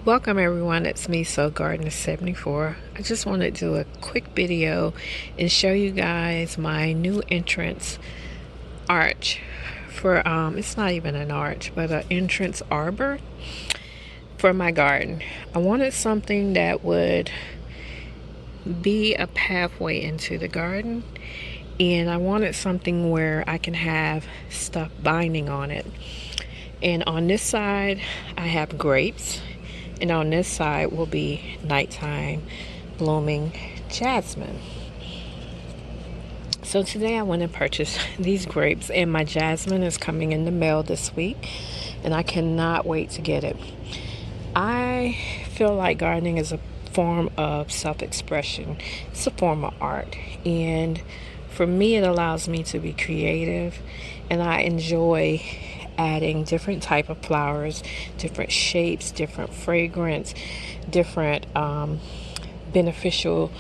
Welcome everyone, it's me, Soul Gardener 74. I just wanted to do a quick video and show you guys my new entrance arch for it's not even an arch, but an entrance arbor for my garden. I wanted something that would be a pathway into the garden, and I wanted something where I can have stuff binding on it. And on this side I have grapes, and on this side will be nighttime blooming jasmine. So today I went and purchased these grapes, and my jasmine is coming in the mail this week, and I cannot wait to get it. I feel like gardening is a form of self-expression. It's a form of art, and for me it allows me to be creative, and I enjoy adding different type of flowers, different shapes, different fragrance, different beneficial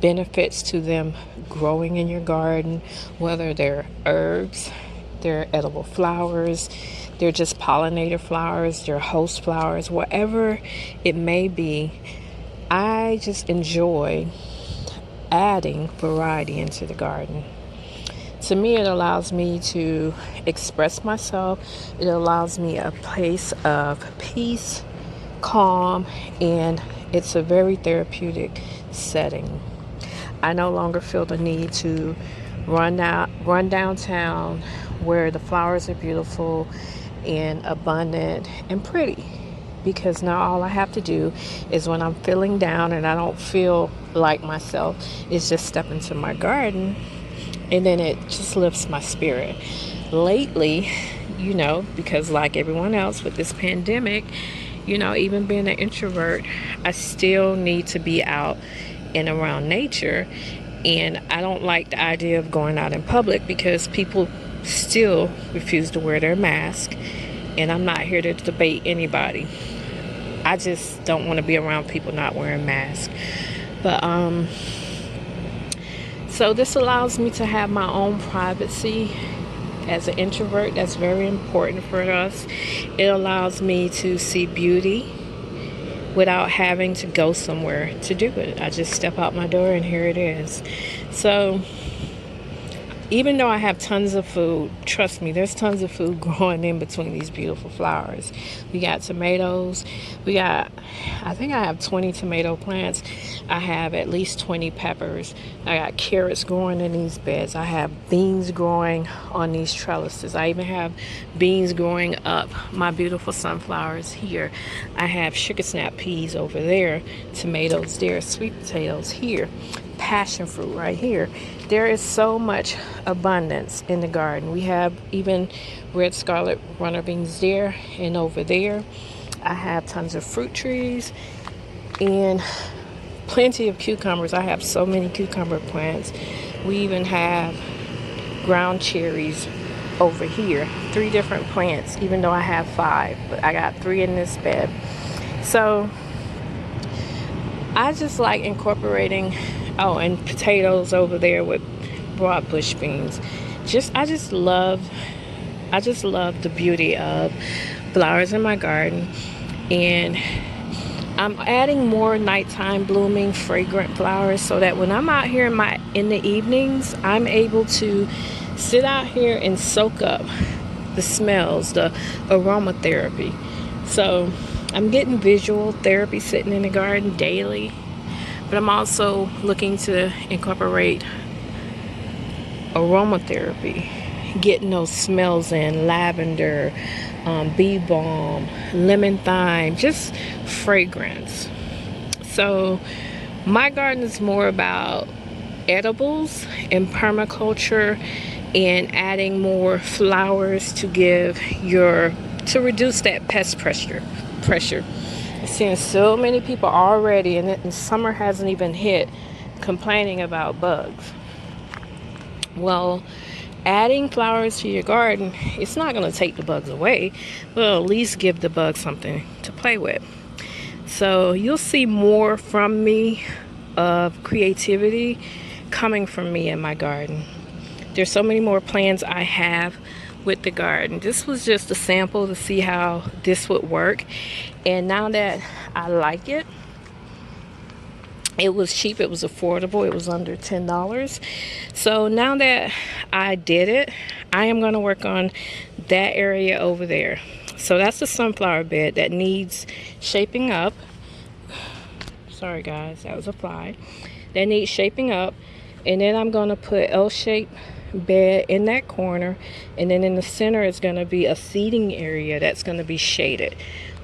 benefits to them growing in your garden, whether they're herbs, they're edible flowers, they're just pollinator flowers, they're host flowers, whatever it may be. I just enjoy adding variety into the garden. To me, it allows me to express myself. It allows me a place of peace, calm, and it's a very therapeutic setting. I no longer feel the need to run downtown where the flowers are beautiful and abundant and pretty, because now all I have to do is, when I'm feeling down and I don't feel like myself, is just step into my garden, and then it just lifts my spirit. Lately, because like everyone else with this pandemic, even being an introvert, I still need to be out and around nature. And I don't like the idea of going out in public because people still refuse to wear their mask. And I'm not here to debate anybody. I just don't want to be around people not wearing masks. But so this allows me to have my own privacy. As an introvert, that's very important for us. It allows me to see beauty without having to go somewhere to do it. I just step out my door and here it is. So even though I have tons of food, trust me, there's tons of food growing in between these beautiful flowers. We got tomatoes. I think I have 20 tomato plants. I have at least 20 peppers. I got carrots growing in these beds. I have beans growing on these trellises. I even have beans growing up my beautiful sunflowers here. I have sugar snap peas over there, tomatoes there, sweet potatoes here, passion fruit right here. There is so much abundance in the garden. We have even red scarlet runner beans there and over there. I have tons of fruit trees and plenty of cucumbers. I have so many cucumber plants. We even have ground cherries over here. 3 different plants, even though I have 5, but I got 3 in this bed. So I just like incorporating, and potatoes over there with broad bush beans. I just love the beauty of flowers in my garden, and I'm adding more nighttime blooming fragrant flowers so that when I'm out here in the evenings, I'm able to sit out here and soak up the smells, the aromatherapy. So I'm getting visual therapy sitting in the garden daily, but I'm also looking to incorporate aromatherapy, getting those smells in: lavender, bee balm, lemon thyme, just fragrance. So my garden is more about edibles and permaculture, and adding more flowers to reduce that pest pressure. I'm seeing so many people already, and summer hasn't even hit, complaining about bugs. Well, adding flowers to your garden, it's not going to take the bugs away, but at least give the bugs something to play with. So you'll see more from me of creativity coming from me in my garden. There's so many more plans I have with the garden. This was just a sample to see how this would work, and now that I like it, it was cheap, it was affordable, it was under $10. So now that I did it, I am going to work on that area over there. So that's the sunflower bed that needs shaping up. Sorry guys, that was a fly. That needs shaping up. And then I'm going to put L-shaped bed in that corner, and then in the center is going to be a seating area that's going to be shaded.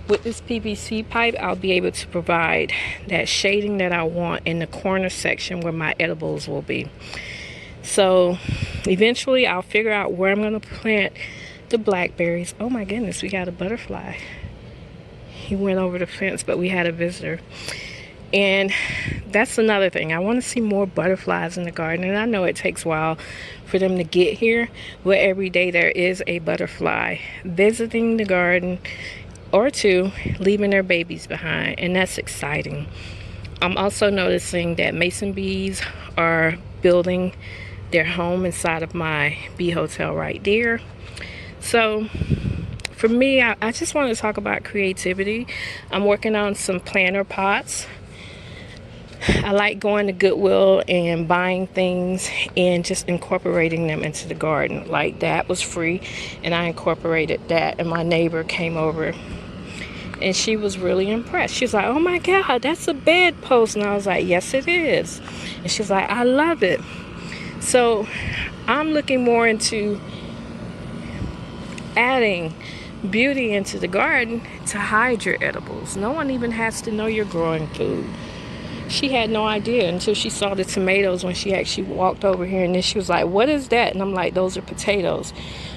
With this PVC pipe, I'll be able to provide that shading that I want in the corner section where my edibles will be. So eventually I'll figure out where I'm going to plant the blackberries. Oh my goodness, we got a butterfly. He went over the fence, but we had a visitor. And that's another thing. I want to see more butterflies in the garden. And I know it takes a while for them to get here, but every day there is a butterfly visiting the garden, or two leaving their babies behind, and that's exciting. I'm also noticing that mason bees are building their home inside of my bee hotel right there. So for me, I just want to talk about creativity. I'm working on some planter pots. I like going to Goodwill and buying things and just incorporating them into the garden. Like that was free, and I incorporated that, and my neighbor came over and she was really impressed. She's like, oh my God, that's a bedpost. And I was like, yes, it is. And she's like, I love it. So I'm looking more into adding beauty into the garden to hide your edibles. No one even has to know you're growing food. She had no idea until she saw the tomatoes when she actually walked over here, and then she was like, what is that? And I'm like, those are potatoes.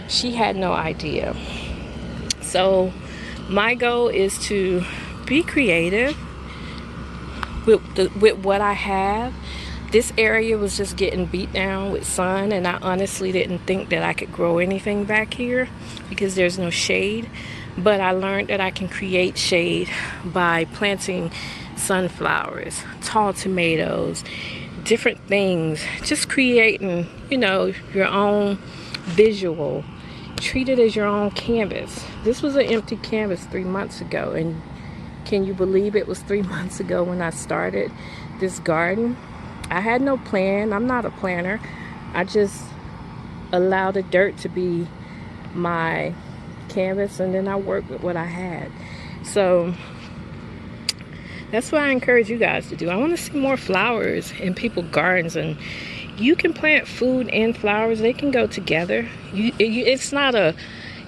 She had no idea. So my goal is to be creative with what I have. This area was just getting beat down with sun, and I honestly didn't think that I could grow anything back here because there's no shade. But I learned that I can create shade by planting sunflowers, tall tomatoes, different things, just creating, you know, your own visual. Treat it as your own canvas. This was an empty canvas 3 months ago, and can you believe it was 3 months ago when I started this garden? I had no plan. I'm not a planner. I just allowed the dirt to be my canvas, and then I worked with what I had. So that's what I encourage you guys to do. I want to see more flowers in people's gardens, and you can plant food and flowers. They can go together. It's not a,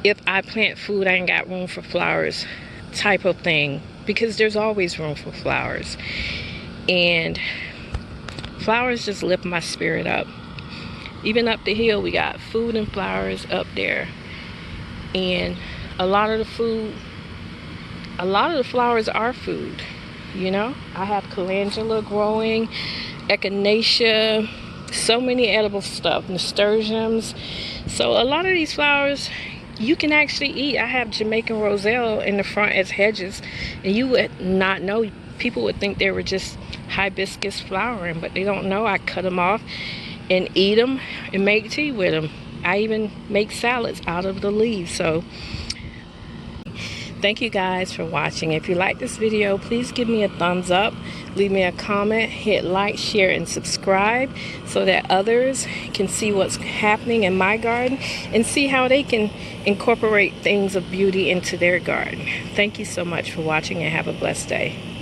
if I plant food, I ain't got room for flowers type of thing, because there's always room for flowers. And flowers just lift my spirit up. Even up the hill, we got food and flowers up there. And a lot of the flowers are food, you know. I have calendula growing, echinacea, so many edible stuff, nasturtiums. So a lot of these flowers you can actually eat. I have Jamaican roselle in the front as hedges, and you would not know. People would think they were just hibiscus flowering, but they don't know. I cut them off and eat them and make tea with them. I even make salads out of the leaves. So thank you guys for watching. If you like this video, please give me a thumbs up, leave me a comment, hit like, share, and subscribe so that others can see what's happening in my garden and see how they can incorporate things of beauty into their garden. Thank you so much for watching, and have a blessed day.